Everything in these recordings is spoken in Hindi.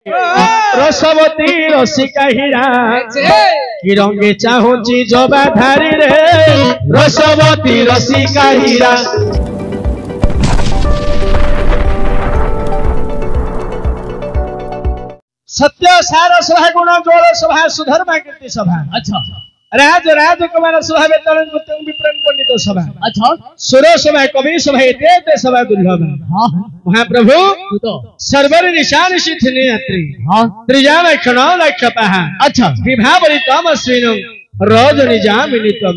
रसवती रसिका हीरा कि रंगे चाहूची जबा धारी रे रसवती रसिका हीरा। सत्य सार सभा गुण जोड़ सभा सुधर्मा कीर्ति सभा। अच्छा राज राजकुमार सभा वेतन विप्रंग पंडित सभा। अच्छा सुर सभा कवि सभा इत्यादि सभा दुर्लभ। महाप्रभु सर्वर निशान सिद्धि यात्री त्रिजान क्षण लक्ष्य पहा। अच्छा विभावरी तम श्रीनु रजनी जामिनी तम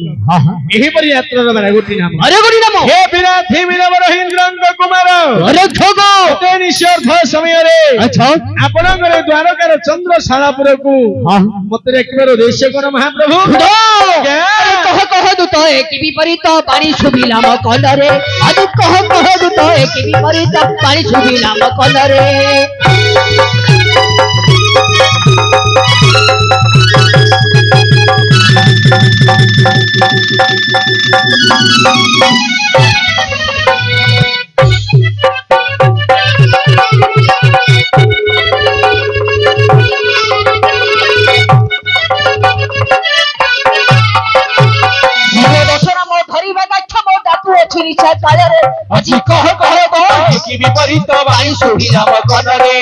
यही पर यात्रा रे गोटी नाम। अरे गोटी नाम हे विराधि विनवर इंद्रंग कुमार अरे ठोगो ते निश्चर्थ समय रे। अच्छा आपण करे द्वारकार चंद्रशालापुर को मते एकबार उद्देश्य कोन महाप्रभु कह कह दुत एक विपरीत पानी सुबिला म कलरे आज कह कह दुत एक विपरीत पानी सुबिला म कलरे। अजी कह कह कि विपरीत वायु सुहिला कनरे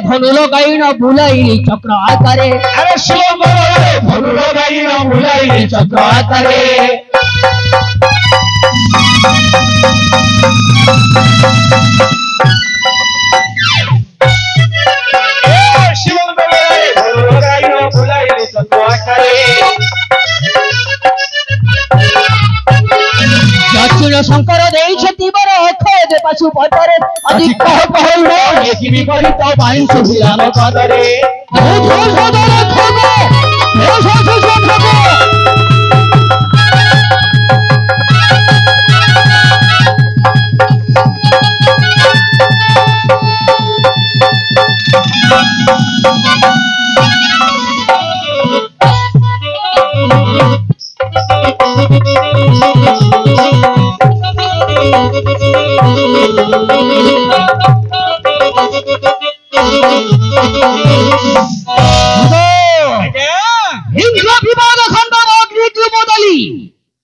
धनुलो गाइन बुलाई चक्र आकारे। अरे शिव धनुलो गाइन बुलाई चक्र आकारे। शिव धनुलो गाइन बुलाई चक्र आकारे। दक्षिण शंकर देई छति बर खेद पशु पटरे अधिक कह कहलो एक विपरीत वायु सुहिला कनरे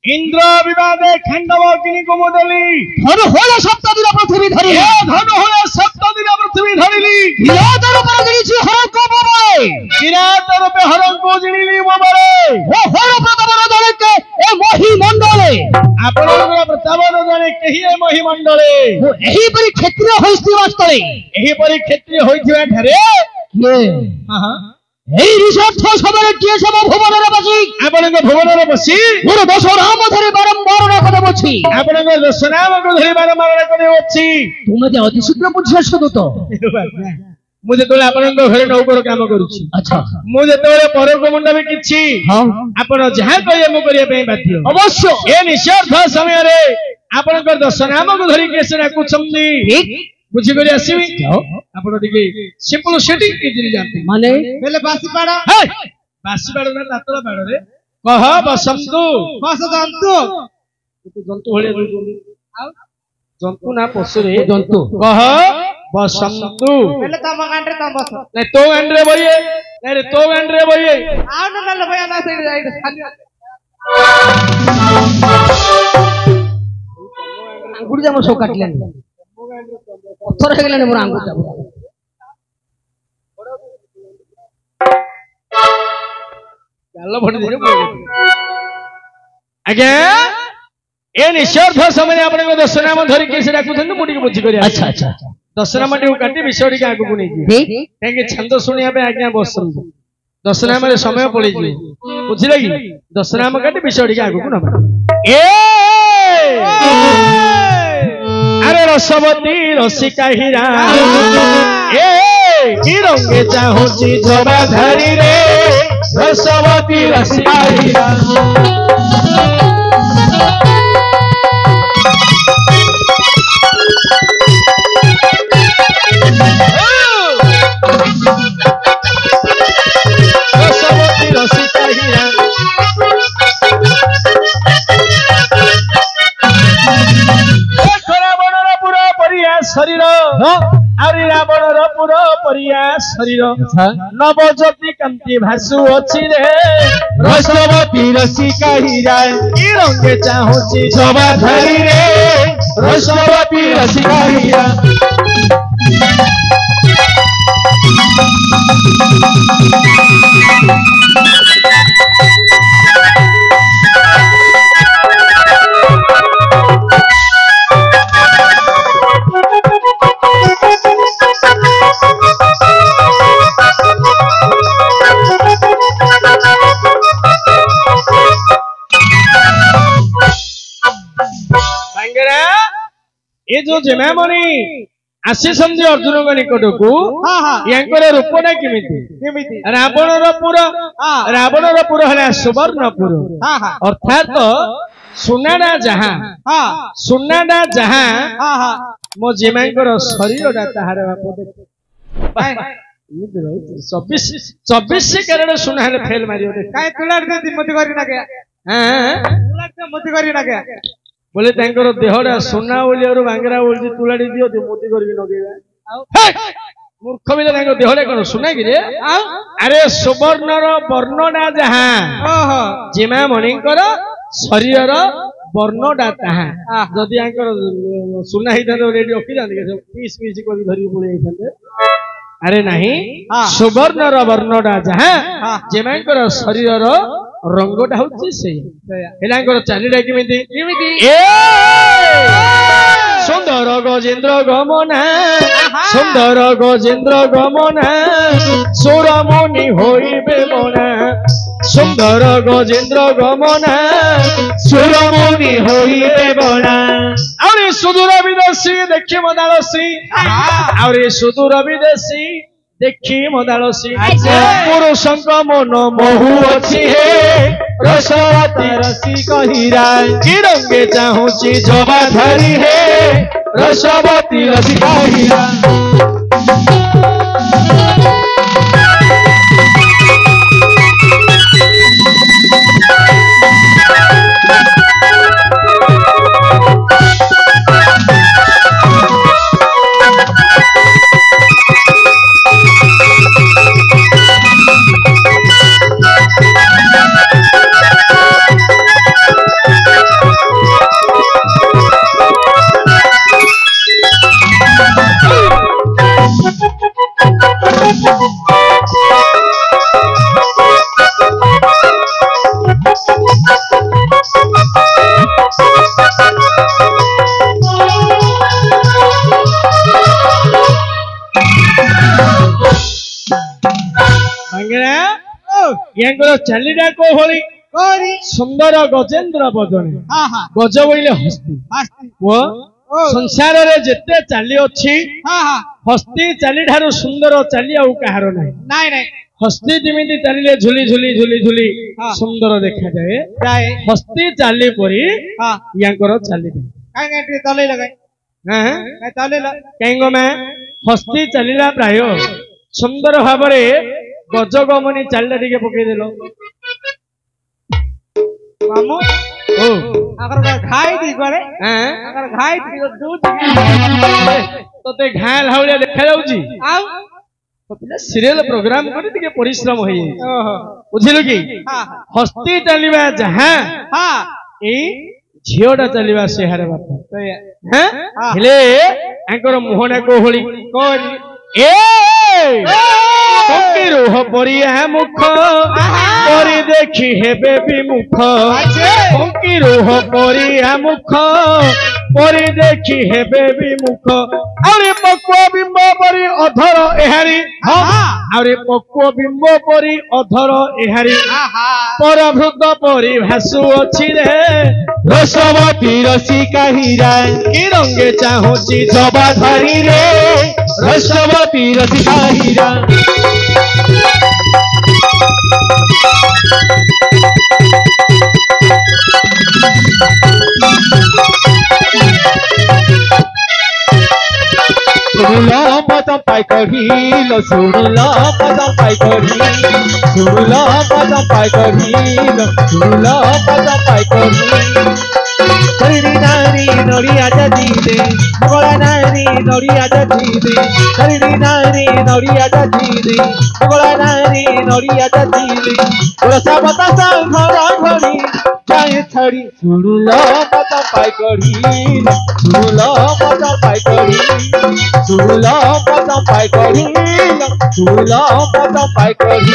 इंद्र विवादे खंडव अग्नि कुमुदली धन होले सप्तदिन पृथ्वी धरि धन होले सप्तदिन पृथ्वी धरिली किरात रूपे गिरिछि हर को बबरे किरात रूपे हर को जिनिली बबरे ओ हर प्रतापर जने के ए मोहि मंडले आपनकर प्रतापर जने केहि ए मोहि मंडले ओ एही परि क्षत्रिय होइछि वास्तवे एही परि क्षत्रिय होइथिबा ठारे ये हां এই রিসর্থ সবরে কে সব ভুবনরে বসি আপনাকে ভুবনরে বসি মোর দশ নাম ধরে বারম্বার রাখতে বসি আপনাকে দশ নাম ধরে বারম্বার রাখতে বসি তুমি যে অতি শীঘ্র বুঝছ তো ମୁଁ ଯେତେବେଳେ ଆପଣଙ୍କ ଘରେ ନୌକର କାମ କରୁଛି ଆଚ୍ଛା ମୁଁ ଯେତେବେଳେ ପରକୁ ମୁଣ୍ଡ ବିକିଛି ଆପଣ ଯାହା କହିବେ ମୁଁ କରିବା ପାଇଁ ବାଧ୍ୟ ଅବଶ୍ୟ ଏ ନିଶ୍ଚର୍ଥ ସମୟରେ ଆପଣଙ୍କ ଦଶ ନାମକୁ ଧରିକି ସେ ଡାକୁଛନ୍ତି ବୁଝିକରି ଆସିବି ଆପଣ ଟିକେ ସିମ୍ପଲ ସେଠି ଇଜିଲି ଯାଆନ୍ତି ମାନେ ବେଲେ ବାସିପାଡ଼ ବାସିପାଡ଼ ନା ତାତଳ ପାଡ଼ରେ କହ ବସନ୍ତୁ ବସ ଜନ୍ତୁ ଜନ୍ତୁ ଭଳିଆ ଆଉ ଜନ୍ତୁ ନା ପଶୁରେ ଜନ୍ତୁ କହ ବସନ୍ତୁ ବେଲେ ତମ ଗାଣ୍ଡରେ ତମ ବସ ନାଇଁ ତୋ ଗାଣ୍ଡରେ ବଇଏ ନାଇଁ ରେ ତୋ ଗାଣ୍ଡରେ ବଇଏ ଆଉ ନା ନଲେ ଭୟା ନା ସେଇଠି ଯାଇ ଖାଲି ଆଙ୍ଗୁଠି ଯା ମୋ ସୋ କାଟିଲାନି पत्थर हो गलाने मोर आंगुर जाबो गालो भडी दे आज्ञा ए निश्चर्थ समय आपन को दश नाम धरि के से डाकुथन मुडी के बुझी करिया। अच्छा अच्छा दश नाम टी काटी विषयटी के आगु को नै ठीक काहे छंद सुनिया पे आज्ञा बसन दश नाम रे समय पड़ी जी बुझिले कि दश नाम काटी विषयटी के आगु को न अरे रसवती रसिका हीरा ए रंगे चाहूची जबा धारी रे रसवती रसिका हीरा शरीर आउरी रावणर पुर परिया शरीर नवज्योति कांति भासु अछि रे रसवती रसिका हीरा की रंगे चाहुची जबा धरी रे रसवती रसिका हीरा ये जो जमामणि आशी समझे अर्जुन को निकट को यांकर रूपटा केमिति रावणर पुर है सुवर्णपुर अर्थात सुनाडा जहाँ मो जेमांकर शरीरटा ताहार बाप 24 कारण सुना फेल मारियो बोले देहटा सुना बांगरा बोली तुलाड़ी दियो मोती कर मूर्ख भी देहटा कौन सुना कि अरे सुवर्णर वर्णटा जहाँ जिमा मणिकर शरीर वर्णटा ताहा जदि सुना होता रखी था पीस पीस कर धरी पड़े अरे नहीं सुवर्णर वर्णटा जहाँ जिमांकर शरीर रंगटा हूँ से चालीटा केमिति सुंदर गजेन्द्र गमना सुंदर गजेन्द्र गमना सुरमुनि होइबे मना सुंदर गजेन्द्र गमना सुरमुनि होइबे मना आउरी सुदूर विदेशी देखी मदालसी आउरी सुदूर विदेशी देखी मदालसी पुरुषंक मन महु अछि हे रसवती रसिका हीरा की रंगे चाहुची जबा धरी हे रसवती रसिका हीरा चालीटा को होली सुंदर गजेन्द्र बदन गज बोले हस्ती वो संसार रे जेते चाली अछि हस्ती चाली ठारू सुंदर चाली आउ कहार नाही हस्ती जेमिति चालिले झुली झुली झुली झुली सुंदर देखा जाए हस्ती चाली परी यांकर चाली काई तले लगाय हां तले काईगो में हस्ती चालीला प्राय सुंदर भाबरे गजगमनी चालटा टिके पकई देलो मामू ओ अगर घाई दी गले हैं अगर घाई दी दूध तोते घायल हाउले देखा जाउची आ तो पिला सीरियल प्रोग्राम करे टिके परिश्रम होई ओहो बुझिलो की हस्ती चलीबा जहां हां ए झियोटा चलीबा से हारे बाप हैं हेले आंकर मुहना को होली कोरी ए रुह परिया मुख परी देखी हेबे विमुख रुह परिया मुख परी देखी हेबे विमुख अरे पक्व बिंब परी अधर एहारी अरे पक्व बिंब परी अधर एहारी परभृत परी भासु अछि रे रसवती रसिका हीरा की रंगे चाहुची जबा धरी रे रसवती रसिका हीरा सुनुला पदम पाई कहिलो सुनुला पदम पाई कहिलो सुनुला पदम पाई कहिलो सुनुला पदम पाई कहिलो हरि नारी नड़िया जदीले बड़ा नारी नड़िया जाती धरणी नारी नड़िया जाती गोला नारी नड़िया जाती गोसा बतासा घर घड़ी जाए छड़ी सुनुलो पता पाई करी सुनुलो पता पाई करी सुनुलो पता पाई करी सुनुलो पता पाई करी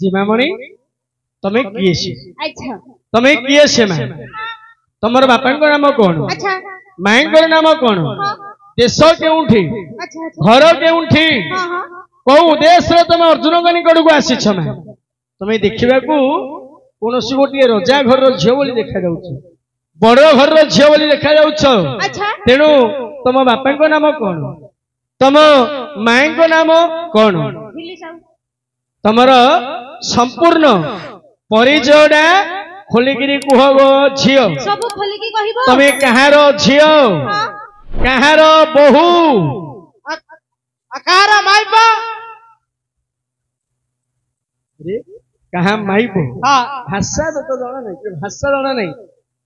जीमामणि तमे किए छे अच्छा तमे किए छे मैं तमर बापन को नाम कोन अच्छा मां को नाम कोन देश केउठी अच्छा अच्छा घर केउठी हां हां को उद्देश्य रे तमे अर्जुन को निकट को आसी छ मैं तमे देखिबा को कोनोसी गोटी राजा घर रो झियो बोली देखा जाउछ बड़ घर रो झियो बोली देखा जाउछ अच्छा तेनु तम बापन को नाम कोन तम मां को नाम कोन दिल्ली साउ तमर संपूर्ण परिचयडा खोलिगिरी कुह गो झियो सब खोली की कहिबो तमे कहारो झियो हां कहारो बहु अकार माइबा रे कहा माइबो हां भाषा तो जाना नहीं भाषा जाना नहीं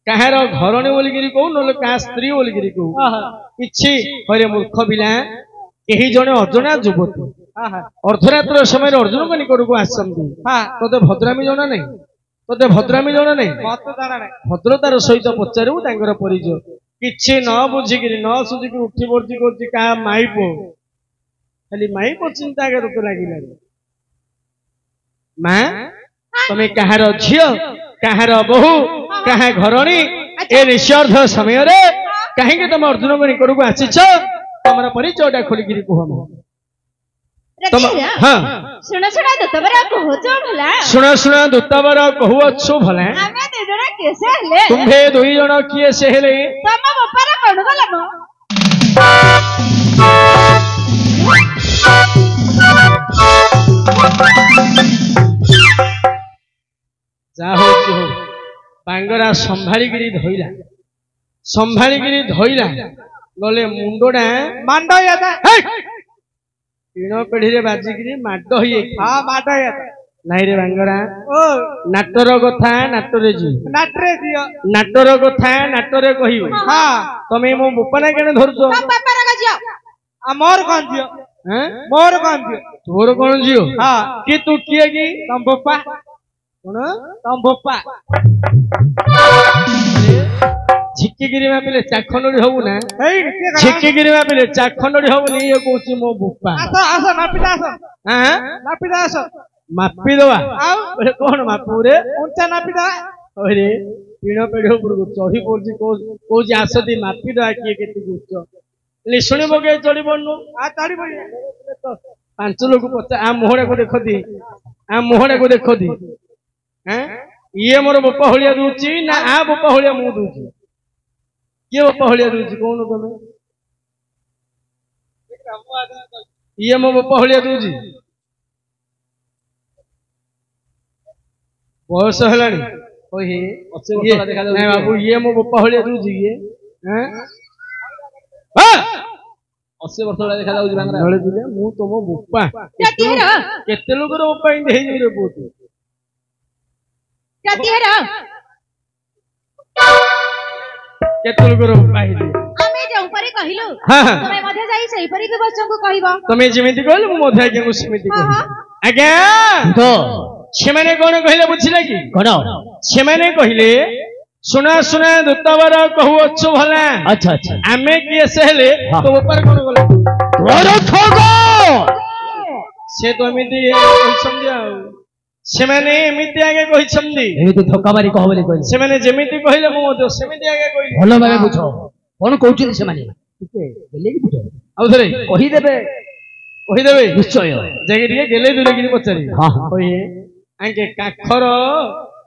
कहारो घरणी बोलिगिरी कहू नले कहा स्त्री बोलिगिरी कहू किछि हरे मूर्ख बिला केही जणे अजणा युवती अर्धरात्र समय अर्जुन को निकट को आसंती तोते भद्रामी जना नहीं तोते भद्रामी जना नहीं भद्रतार सहित पचारू तांकर परिचय किछि न बुझिकिरी न सुझिकिरी उठी पड़छि कोछि का माइपो खाली माइपो चिंता के तोते लागिला मां तमे कहार झियो कहार बहु कहा घरणी ए निस्वार्थ समय रे काहे के तुम अर्जुन को निकट को आसीछ तमरा परिचयटा खोलिकिरी कुह तुम हां सुना सुना दतबरा कहजो भला सुना सुना दतबरा कहउछु भला हमें दे जणा केसे हले तुम्हे दुई जण किए से हेले तम बपारा कोन गला न जा होछु बांगरा संभाळीगिरी धइला गले मुंडोडा मांडो यादा तीन पेढ़ी रे बाजिकी माड हो नाई रे बांगरा ओ नाटर कथा नाटरे जी नाटरे दियो नाटर कथा नाटरे कहिबो हां तमे मो बुपना केने धरछो तम बापारा का जियो आ मोर कोन दियो हैं मोर कोन दियो तोर कोन जियो हां कि तू किए की तम बप्पा कोन तम बप्पा झिक्कीगिरी मापिले चाखंडी हबु ना एई के झिक्कीगिरी मापिले चाखंडी हबु नी ये कहूची मो बुपा आसा आसा नापिदा आसा हां नापिदा आसा मापी दवा आउ बोले कोन मापू रे उंचा नापिदा अरे तीन पेढ़ी ऊपर को चढ़ी पड़ची को जे आसती मापी दवा किए केते गुच्च ले सुनि बगे चढ़ी पड़नु आ ताड़ी बई पांच लोग पचा आ मोहडा को देखो दी हैं ये मोर बप्पा होलिया दूची ना आ बप्पा होलिया मु दूची ये बप्पा होलिया दूची कोन तमे ये मो बप्पा होलिया दूची बयस हेलानी ओहे ये नहीं बाबू ये मो बप्पा होलिया दूची ये हैं हां 80 वर्ष वाला देखा जाउची बांगरा नळे दिले मु तो मो बप्पा केते लोग रो बप्पा इन देई रे बोत जाती है रा केते लोग रो बप्पा हि हमें जो ऊपर कहिलो हां तमे मध्ये जाई सही परी के बच्चों को कहबो तमे जेमिति कहले मु मध्ये आज्ञा को समिति कहले आज्ञा तो सेमाने कोन कहले बुझिला की कोन सेमाने कहले सुना सुना दूतवर कहू अच्छो भला अच्छा अच्छा आमे किए से हेले तो ऊपर कोन गले तोर ठगो से तो एमिति कहि समझा सेमाने एमिति आगे कहि समझी एमिति धक्का मारी कह बोली कहले सेमाने जेमिति कहले मु मध्ये सेमिति आगे कहले भलो भाबे बुझो कोन कहउची सेमाने गेले की बुझो आउ धरे कहि देबे निश्चय जागे टिके गेले दुले कि पचारि हां ओए आंके काखर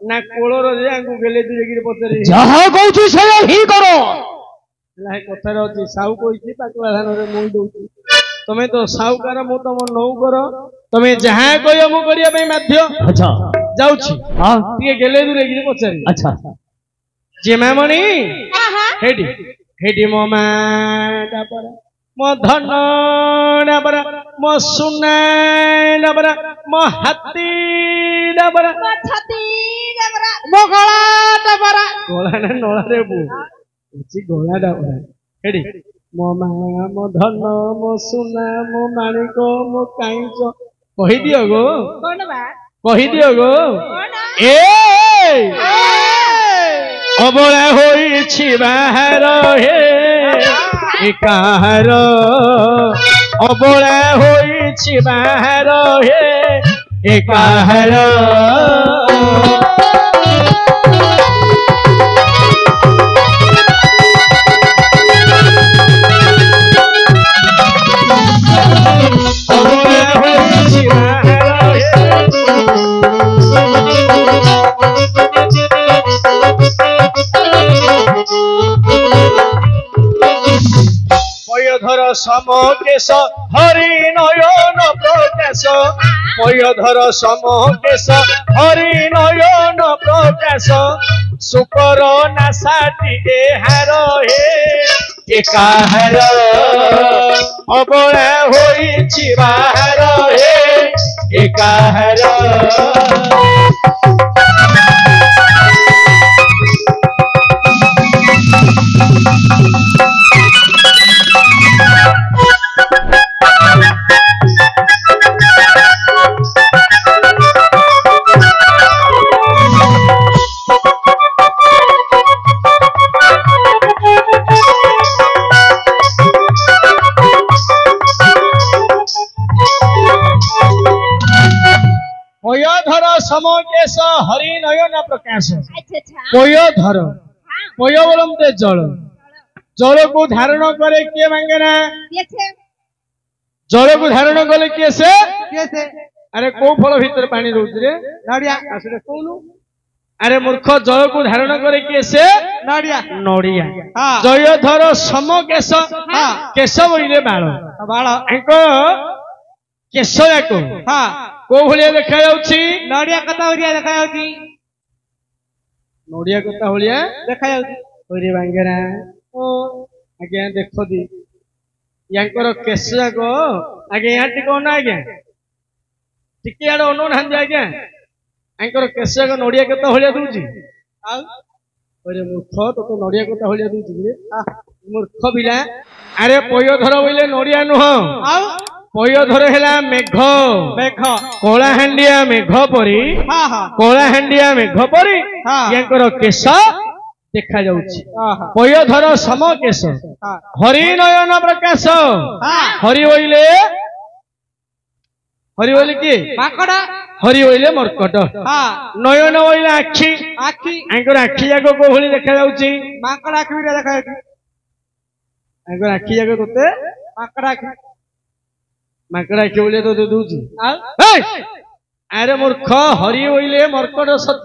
ना कोळर जे आंकु गेले दुले कि पचारि जहा कहउची से ही करो ला कथा रहची साउ कहिची पाकला धान रे मुई दउची तमे तो साउकार मु तम नौ करो तमे जहा कहियो मु करिया पे बाध्य अच्छा जाउची हां टिके गेले दुले कि पचारि अच्छा जिमामणि हेडी हेडी मो माडा परा मो धन डाबरा मो सुना डाबरा मो हाथी डाबरा मो गला डाबरा गला ना नोला रे बु गला डाबरा हेडी मो मा मो धन मो सुना मो माणिक मो काइच कहि दियो गो कोन बा कहि दियो गो ए अबला होइछि बाहर हे एकार अबला होइछि बाहर हे एकार पयधर समकेश हरि नयन प्रकाश पयधर समकेश हरि नयन प्रकाश सुकर नासाटी हार हे एकार अबला होइछि बाहर हे एकार पयधर समकेश हरि नयन प्रकाश पयधर पय बोलते जल जल को धारण करे किए मांगेना जल को धारण कले किए से अरे को फल भीतर पानी रोज रे नड़िया आसरे कोनु अरे मूर्ख जल को धारण करे किए से नड़िया नड़िया जयधर समकेश केश बोले बाल बाल एको केश याको को भलिया देखा जाउछि नड़िया कथा भलिया देखा जाउछि नड़िया कथा भलिया देखा जाउछि ओरे बांगेरा ओ आज्ञा देखो दी यांकर केश जाको आज्ञा याटी कोन आज्ञा टिके आड़ ओनो नांदी आज्ञा यांकर केश जाको नड़िया कथा भलिया दूछि आ ओरे मूर्ख तो नड़िया कथा भलिया दूछि रे मूर्ख बिला अरे पयधर बोले नड़िया नुह आ पयधर हेला मेघ मेघ कलाहांडिया मेघ परी कलाहांडिया मेघ परी यांकर केश देखा जाउछि पयधर समकेश हरि नयन प्रकाश हरि बोले कि माकड़ा हरि बोले मर्कट नयन बोले आखि आखि यांकर आखि जाको को भली देखा जाउछि माकड़ा आखि बिरा देखा जाउछि यांकर आखि जाको तोते माकड़ा आखि माकड़ा के बोले तो दूजी अरे मूर्ख हरि बोले मर्कट सत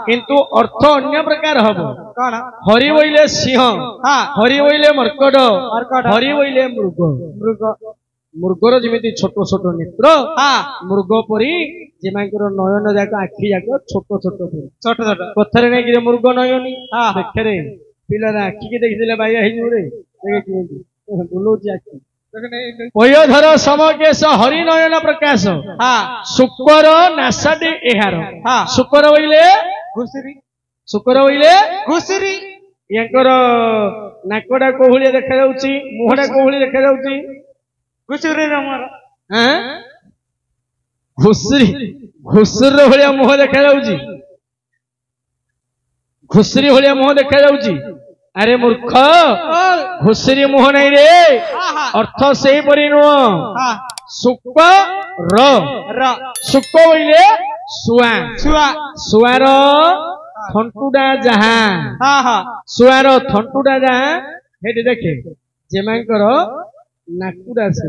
किंतु अर्थ अन्य प्रकार हबो कोन हरि बोले सिंह हरि बोले मर्कट हरि बोले मृग मृग मृगर जेमिति छोट छोट नेत्र मृग परी जेमांकर नयन जाक आखि जाक छोट छोट छोट छोट कथरे नै कि मृग नयनी देखरे पिलारा आखि के देखिले बाया हे जुरे बोलोजी आखि पयधर समकेश हरि नयन प्रकाश शुकर नासाटी एहार शुकर बोले घुसरी शुकर बोले घुसरी यांकर नाकड़ा को भलिया देखा जाउछि मुहडा को भलिया देखा जाउछि घुसरी हमर हैं घुसरी घुसर भलिया मुह देखा जाउछि घुसरी भलिया मुह देखा जाउछि अरे मूर्ख घुसरी मुह नहीं रे अर्थ से परी नुह सुक सुक बोले सुआ सुआ सुआर थंटुडा जहा सुआर थंटुडा जहा हेडी देखे जेमांकर नाकुडा से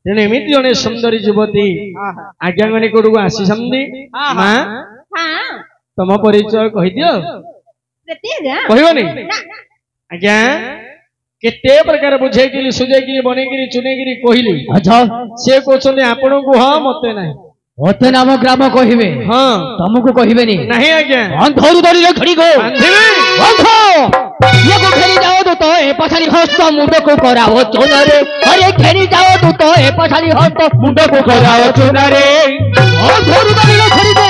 तेने एमिति जने सुंदरी युवती आज्ञांगनी कोडू आसी समदी मां तम परिचय कहि दियो कहबनी आज्ञा केते प्रकार बुझेगिली सुझेगिली बनेगिली चुनेगिली कहिली अच्छा से कोचने आपन को ह मते नाही ଅତେ ନାମ ଗ୍ରାମ କହିବେ ହଁ ତମକୁ କହିବେନି ନାହିଁ ଆଜ୍ଞା ଅନ୍ଧରୁ ଧରିଲେ ଘଡ଼ି ଗୋ ବାନ୍ଧିବି ଅନ୍ଧ ଇଏକୁ ଘେରି ଯାଅ ଦୂତ ଏ ପଛାରି ହସ୍ତ ମୁଣ୍ଡକୁ କରାଅ ଚୁନରେ ଅରେ ଘେରି ଯାଅ ଦୂତ ଏ ପଛାରି ହସ୍ତ ମୁଣ୍ଡକୁ କରାଅ ଚୁନରେ ଅନ୍ଧରୁ ଧରିଲେ ଘଡ଼ି ଗୋ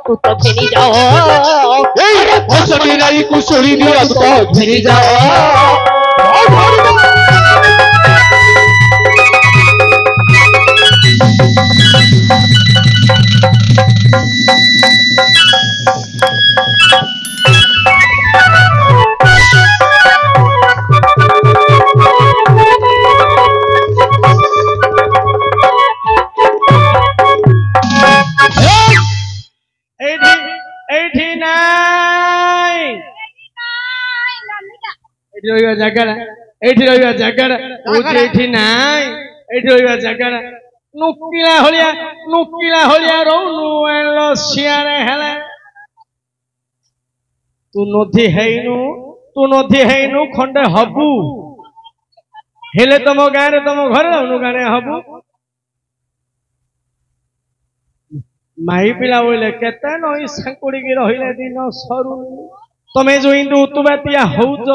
तू तो खेली जाओ कुशली दिया तो घेरी जाओ नुकिला होलिया रोनु एलो सियारे हेले तू नथी हेइनु खंडे हबु हेले तम गारे तम घर नु गारे हबु माई पिला बोले केते नई सांकुड़ी की रहिले दिन सरू तमे जो इंदु उतुबातिया होउच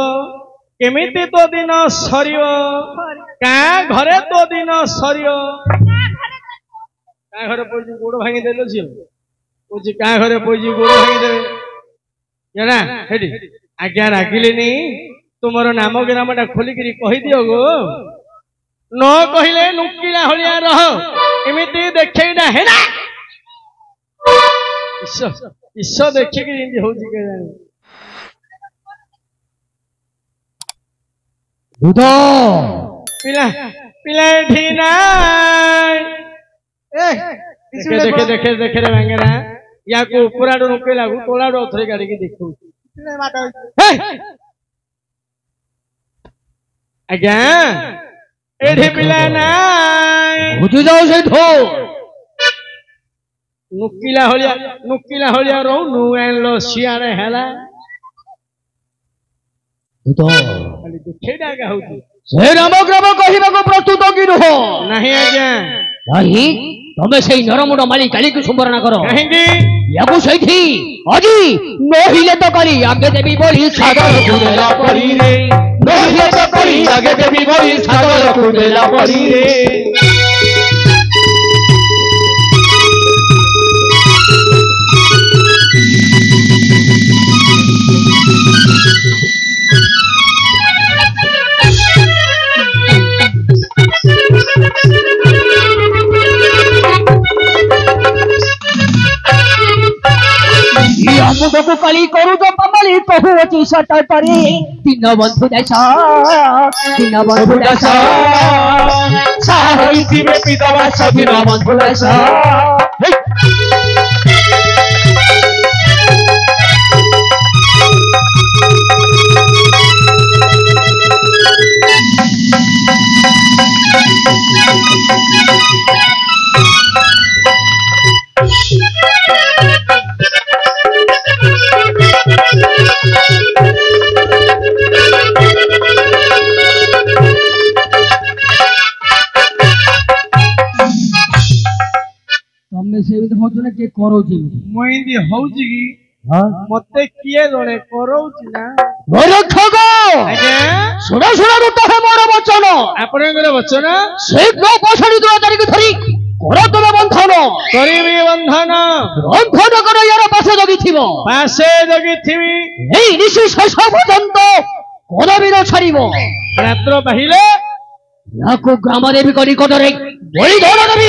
केमिति तो दिन सरियो का घरे तो दिन सरियो का घरे पोजी गोड़ भांगी देलो छी पोजी का घरे पोजी गोड़ भांगी दे याना हेडी आज्ञा रागिलेनी तुमरो नाम ग्रामटा खोली करी कहि दियो गो न कहिले नुकिला होलिया रह एमिति देखैना हेना ईश्वर देखे कि इंदी होजी के जाने दूधो पिला ढीना देखे रे बांगेरा या को ऊपराडो नुके लागू तोलाडो थरे गाड़ी की देखौ आज्ञा एढे पिला नाय बुझु जाओ से धो नुकिला होलिया रो नु एलो सियारे हेला दूधो खाली देखेडा का होती से राम ग्राम कहिबा को प्रस्तुत की रहो नहीं आज्ञा नहीं तमे सेई नरमुड माली काली को संबरण करो कहेंगे याकू सैथी अजी नहिले तो करी आगे देवी बोली सागर कुदेला पड़ी रे नहिले तो करी आगे देवी बोली सागर कुदेला पड़ी रे मुझको कली करू तो पमली कहू अति सट करे दिन बंधु जैसा साहोई दिवे पितावा सदिन बंधु जैसा तमे से भी होछ ना के करोजी मोइंदी होउची की मते किए जणे करोउची ना गोरे ठगो आज्ञा सुना तो है मोर वचन आपनकर वचन शीघ्र पछड़ी दो तारिख धरी कर तुम बंधन करिबी बंधन कर यार पासे जगी थिबी एई निशी शेष पर्यंत कदाबी न छाड़िबो रात्र बाहिले याको ग्राम देवी को निकटरे बलि धन देवी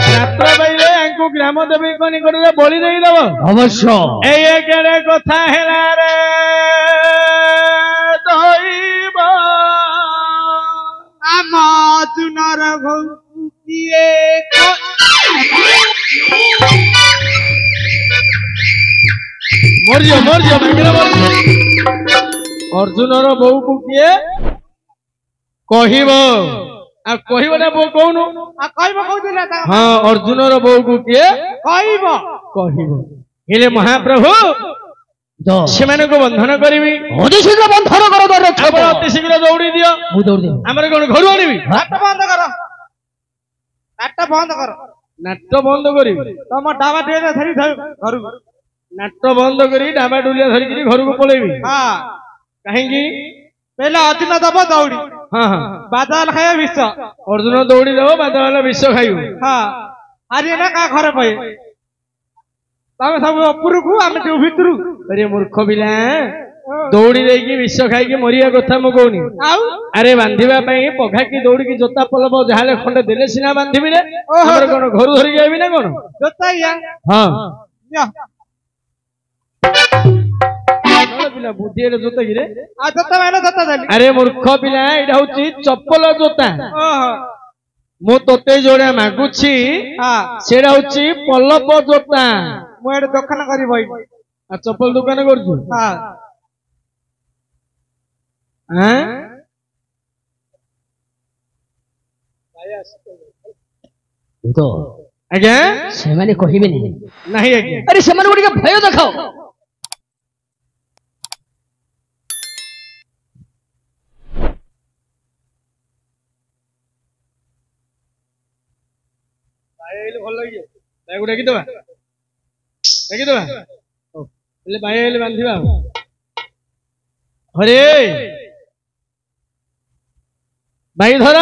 रात्र बाहिले याको ग्राम देवी को निकटरे बलि देई देबो अवश्य एई केड़े कथा हेला रे दइब आम जुनर घुकिए मर जा मंगला मर अर्जुनर बोऊ को किए कहबो आ कहबो ना बोऊ कहनु आ कहबो कहथिला ता हां अर्जुनर बोऊ को किए कहबो कहबो हेले महाप्रभु सेमाने को बंधन करिवि अति शीघ्र बंधन करो दरे आप अति शीघ्र दौड़ी दियो मु दौड़ दे हमरे कोन घर आनिबि नाट बंद करो नाट बंद करो नाट बंद करिवि तम डाबा दे धरि घर नाट बंद करी डाबा डुलिया धरि करी घर को पळेबि हां काहेंगी पहला अर्जुन दबो दौड़ी हां हां बादल खाया विष अर्जुन दौड़ी देबो बादल विष खाइबो हां आरे ना का घर पय तमे सब ऊपर को हम जो भीतर अरे मूर्ख बिला दौड़ी देकी विष खाई मरिया कथा मु कहनी अरे बांधिबा पई पघा की दौड़ी की जोता पलब जहाले खंडे देले सिना बांधिबि रे हमर कोन घर धरि जाबि ना कोन जोता या हां या पिला बुद्धि रे जोता गिरे आ जोता मैंने जोता देली अरे मूर्ख पिला एडा होची चप्पल जोता ओहो मु तोते जोड़ा मागुछि हां सेडा होची पलप जोता मु एड दुकान करी बई आ चप्पल दुकान करछु हां हां तो आज्ञा से माने कहिबे नहीं नहीं आज्ञा अरे से माने गुडी भय देखाओ आइले भल लागियो बाय गुडा की दबा देखि दबा ले बाय आइले बांधिबा हरे भाई धर